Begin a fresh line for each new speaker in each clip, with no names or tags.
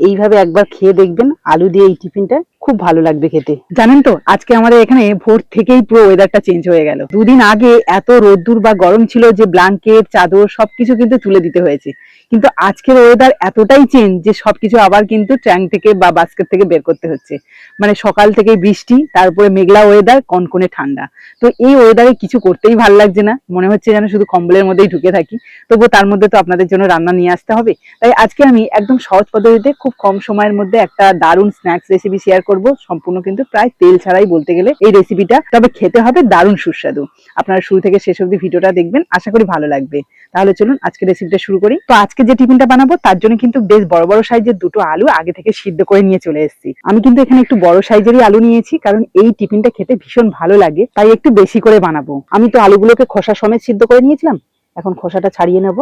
এইভাবে একবার খেয়ে দেখবেন আলু দিয়ে এই টিফিনটা, খুব ভালো লাগবে খেতে। জানেন তো আজকে আমাদের এখানে ভোর থেকেই পুরো ওয়েদারটা চেঞ্জ হয়ে গেল। দুদিন আগে এত রোদ্দুর বা গরম ছিল যে ব্ল্যাঙ্কেট চাদর সবকিছু কিন্তু তুলে দিতে হয়েছে, কিন্তু আজকের ওয়েদার এতটাই চেঞ্জ যে সবকিছু আবার কিন্তু ট্যাঙ্ক থেকে বা বাস্কেট থেকে বের করতে হচ্ছে। মানে সকাল থেকে বৃষ্টি, তারপরে মেঘলা ওয়েদার, কনকনে ঠান্ডা। তো এই ওয়েদারে কিছু করতেই ভালো লাগছে না, মনে হচ্ছে যেন শুধু কম্বলের মধ্যেই ঢুকে থাকি। তবুও তার মধ্যে তো আপনাদের জন্য রান্না নিয়ে আসতে হবে। তাই আজকে আমি একদম সহজ পদ্ধতিতে খুব কম সময়ের মধ্যে একটা দারুণ স্ন্যাক্স রেসিপি শেয়ার করব, সম্পূর্ণ কিন্তু প্রায় তেল ছাড়াই বলতে গেলে এই রেসিপিটা, তবে খেতে হবে দারুণ সুস্বাদু। আপনারা শুরু থেকে শেষ অবধি ভিডিওটা দেখবেন, আশা করি ভালো লাগবে। তাহলে চলুন আজকে রেসিপিটা শুরু করি। তো আজকে যে টিফিনটা বানাবো তার জন্য কিন্তু বেশ বড় বড় সাইজের দুটো আলু আগে থেকে সিদ্ধ করে নিয়ে চলে এসেছি। আমি কিন্তু এখানে একটু বড় সাইজেরই আলু নিয়েছি, কারণ এই টিফিনটা খেতে ভীষণ ভালো লাগে, তাই একটু বেশি করে বানাবো। আমি তো আলুগুলোকে খোসা সমেত সিদ্ধ করে নিয়েছিলাম, এখন খোসাটা ছাড়িয়ে নেব।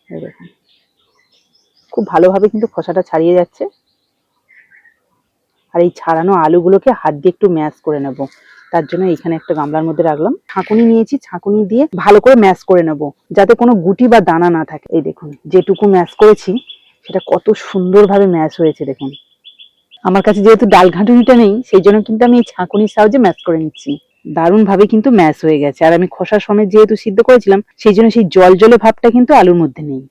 দেখুন খুব ভালোভাবে কিন্তু খোসাটা ছাড়িয়ে যাচ্ছে। আর এই ছাড়ানো আলুগুলোকে হাত দিয়ে একটু ম্যাশ করে নেব, তার জন্য এখানে একটা গামলার মধ্যে রাখলাম। ছাঁকুনি নিয়েছি, ছাঁকুনি দিয়ে ভালো করে ম্যাশ করে নেব, যাতে কোনো গুটি বা দানা না থাকে। এই দেখুন যেটুকু ম্যাশ করেছি সেটা কত সুন্দরভাবে ম্যাশ হয়েছে। দেখুন আমার কাছে যেহেতু ডাল ঘাঁটুনিটা নেই, সেই জন্য কিন্তু আমি এই ছাঁকুনির সাহায্যে ম্যাশ করে নিচ্ছি। দারুণ ভাবে কিন্তু ম্যাশ হয়ে গেছে। আর আমি খোসা সমেত যেহেতু সিদ্ধ করেছিলাম, সেই জন্য সেই জল জলে ভাবটা কিন্তু আলুর মধ্যে নেই।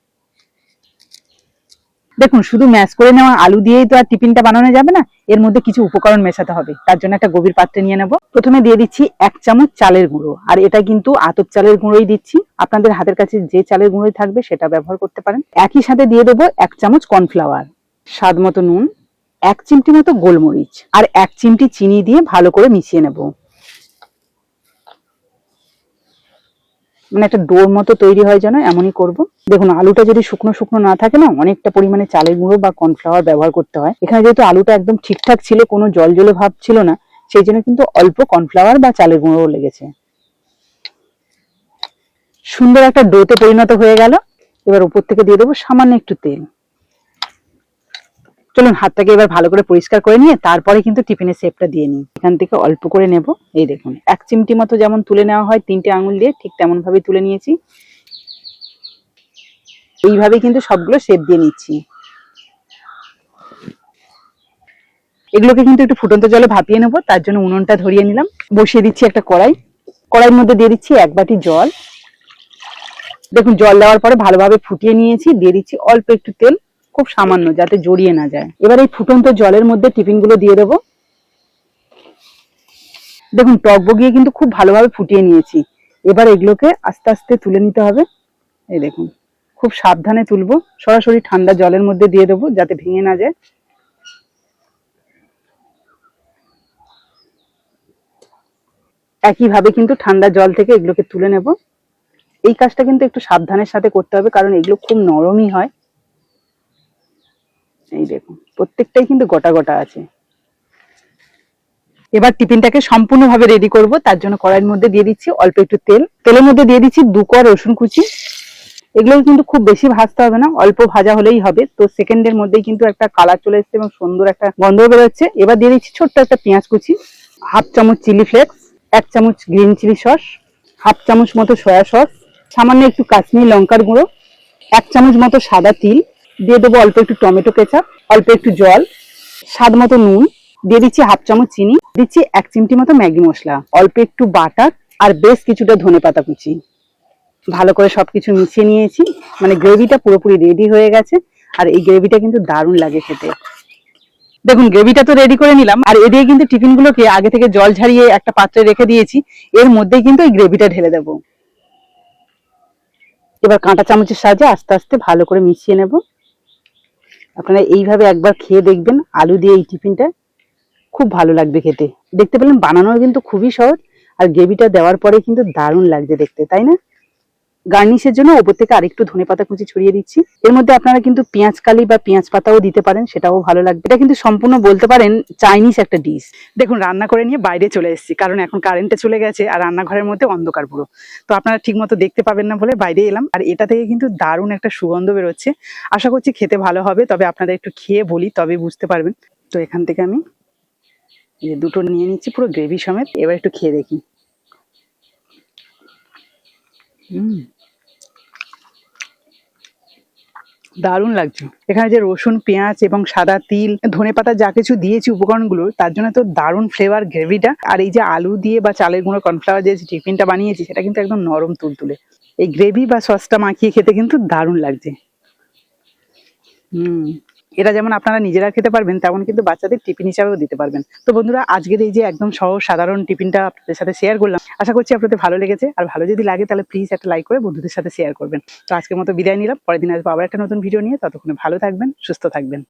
দেখুন শুধু ম্যাশ করে নেওয়া আলু দিয়েই তো আর টিফিনটা বানানো যাবে না, এর মধ্যে কিছু উপকরণ মেশাতে হবে। তার জন্য একটা গভীর পাত্রে নিয়ে নেব। প্রথমে দিয়ে দিচ্ছি 1 চামচ চালের গুঁড়ো, আর এটা কিন্তু আতপ চালের গুঁড়োই দিচ্ছি। আপনাদের হাতের কাছে যে চালের গুঁড়োই থাকবে সেটা ব্যবহার করতে পারেন। একই সাথে দিয়ে দেবো 1 চামচ কর্নফ্লাওয়ার, স্বাদ মতো নুন, 1 চিমটি মতো গোলমরিচ, আর 1 চিমটি চিনি দিয়ে ভালো করে মিশিয়ে নেব। মানে একটা ডোর মতো তৈরি হয় যেন, এমনই করব। দেখুন আলুটা যদি শুকনো শুকনো না থাকে না, অনেকটা পরিমাণে চালের গুঁড়ো বা কর্নফ্লাওয়ার ব্যবহার করতে হয়। এখানে যেহেতু আলুটা একদম ঠিকঠাক ছিল, কোনো জল জলে ভাব ছিল না, সেই জন্য কিন্তু অল্প কর্নফ্লাওয়ার বা চালের গুঁড়ো লেগেছে। সুন্দর একটা ডোতে পরিণত হয়ে গেল। এবার উপর থেকে দিয়ে দেবো সামান্য একটু তেল। চলুন হাতটাকে এবার ভালো করে পরিষ্কার করে নিয়ে তারপরে কিন্তু টিফিনের শেপটা দিয়ে নিই। এখান থেকে অল্প করে নেব। এই দেখুন 1 চিমটি মতো যেমন তুলে নেওয়া হয় 3টে আঙুল দিয়ে, ঠিক তেমন ভাবে তুলে নিয়েছি। এইভাবে কিন্তু সবগুলো শেপ দিয়ে নিচ্ছি। এগুলোকে কিন্তু একটু ফুটন্ত জলে ভাপিয়ে নেবো, তার জন্য উনুনটা ধরিয়ে নিলাম। বসিয়ে দিচ্ছি একটা কড়াই। কড়াইয়ের মধ্যে দিয়ে দিচ্ছি 1 বাটি জল। দেখুন জল দেওয়ার পরে ভালোভাবে ফুটিয়ে নিয়েছি। দিয়ে দিচ্ছি অল্প একটু তেল, খুব সামান্য, যাতে জড়িয়ে না যায়। এবার এই ফুটন্ত জলের মধ্যে টিফিনগুলো দিয়ে দেবো। দেখুন টক বগিয়ে কিন্তু খুব ভালোভাবে ফুটিয়ে নিয়েছি। এবার এগুলোকে আস্তে আস্তে তুলে নিতে হবে। এই দেখুন খুব সাবধানে তুলবো, সরাসরি ঠান্ডা জলের মধ্যে দিয়ে দেবো যাতে ভেঙে না যায়। একইভাবে কিন্তু ঠান্ডা জল থেকে এগুলোকে তুলে নেব। এই কাজটা কিন্তু একটু সাবধানের সাথে করতে হবে, কারণ এগুলো খুব নরমই হয়। এই দেখুন প্রত্যেকটাই কিন্তু গোটা গোটা আছে। এবার টিফিনটাকে সম্পূর্ণভাবে রেডি করব, তার জন্য কড়াইয়ের মধ্যে দিয়ে দিচ্ছি অল্প একটু তেল। তেলের মধ্যে দিয়ে দিচ্ছি 2 কোয়া রসুন কুচি। এগুলো কিন্তু খুব বেশি ভাজতে হবে না, অল্প ভাজা হলেই হবে। তো সেকেন্ডের মধ্যেই কিন্তু একটা কালার চলে এসেছে এবং সুন্দর একটা গন্ধ বেরোচ্ছে। এবার দিয়ে দিচ্ছি ছোট্ট একটা পেঁয়াজ কুচি, 1/2 চামচ চিলি ফ্লেক্স, 1 চামচ গ্রিন চিলি সস, 1/2 চামচ মতো সয়া সস, সামান্য একটু কাশ্মীরি লঙ্কার গুঁড়ো, 1 চামচ মতো সাদা তিল, দিয়ে দেবো অল্প একটু টমেটো কেচাপ, অল্প একটু জল, স্বাদ মতো নুন, দিয়ে দিচ্ছি 1/2 চামচ চিনি, দিচ্ছি 1 চিমটি মতো ম্যাগি মশলা, অল্প একটু বাটার, আর বেশ কিছুটা ধনেপাতা কুচি। ভালো করে সবকিছু মিশিয়ে নিয়েছি। মানে গ্রেভিটা পুরোপুরি রেডি হয়ে গেছে। আর এই গ্রেভিটা কিন্তু দারুণ লাগে খেতে। দেখুন গ্রেভিটা তো রেডি করে নিলাম, আর এদিকে কিন্তু টিফিনগুলোকে আগে থেকে জল ঝরিয়ে একটা পাত্রে রেখে দিয়েছি। এর মধ্যেই কিন্তু এই গ্রেভিটা ঢেলে দেবো। এবার কাঁটা চামচের সাহায্যে আস্তে আস্তে ভালো করে মিশিয়ে নেব। আপনারা এইভাবে একবার খেয়ে দেখবেন আলু দিয়ে এই টিফিনটা, খুব ভালো লাগবে খেতে। দেখতে পেলেন বানানো কিন্তু খুবই সহজ, আর গ্রেভিটা দেওয়ার পরে কিন্তু দারুণ লাগছে দেখতে, তাই না? গার্নিশের জন্য ওপর থেকে আরেকটু ধনেপাতা কুচি ছড়িয়ে দিচ্ছি। এর মধ্যে আপনারা কিন্তু পেঁয়াজ কালি বা পেঁয়াজ পাতাও দিতে পারেন, সেটাও ভালো লাগবে। এটা কিন্তু সম্পূর্ণ বলতে পারেন চাইনিজ একটা ডিশ। দেখুন রান্না করে নিয়ে বাইরে চলে এসেছি, কারণ এখন কারেন্টে চলে গেছে আর রান্নাঘরের মধ্যে অন্ধকার পুরো। তো আপনারা ঠিক মতো দেখতে পাবেন না বলে বাইরে এলাম। আর এটা থেকে কিন্তু দারুণ একটা সুগন্ধ বেরোচ্ছে। আশা করছি খেতে ভালো হবে, তবে আপনাদের একটু খেয়ে বলি তবে বুঝতে পারবেন। তো এখান থেকে আমি দুটো নিয়ে নিচ্ছি পুরো গ্রেভি সমেত। এবার একটু খেয়ে দেখি। দারুণ লাগছে। এখানে যে রসুন, পেঁয়াজ এবং সাদা তিল, ধনেপাতা যা কিছু দিয়েছি উপকরণগুলো, তার জন্য তো দারুণ ফ্লেভার গ্রেভিটা। আর এই যে আলু দিয়ে বা চালের গুঁড়ো কর্নফ্লাওয়ার দিয়ে যে টিফিনটা বানিয়েছি সেটা কিন্তু একদম নরম তুলতুলে। এই গ্রেভি বা সসটা মাখিয়ে খেতে কিন্তু দারুণ লাগছে। এটা যেমন আপনারা নিজেরা খেতে পারবেন, তেমন কিন্তু বাচ্চাদের টিফিন হিসাবেও দিতে পারবেন। তো বন্ধুরা, আজকের এই যে একদম সহজ সাধারণ টিফিনটা আপনাদের সাথে শেয়ার করলাম, আশা করছি আপনাদের ভালো লেগেছে। আর ভালো যদি লাগে তাহলে প্লিজ একটা লাইক করে বন্ধুদের সাথে শেয়ার করবেন। তো আজকের মতো বিদায় নিলাম, পরের দিন আসবো আবার একটা নতুন ভিডিও নিয়ে। ততক্ষণে ভালো থাকবেন, সুস্থ থাকবেন।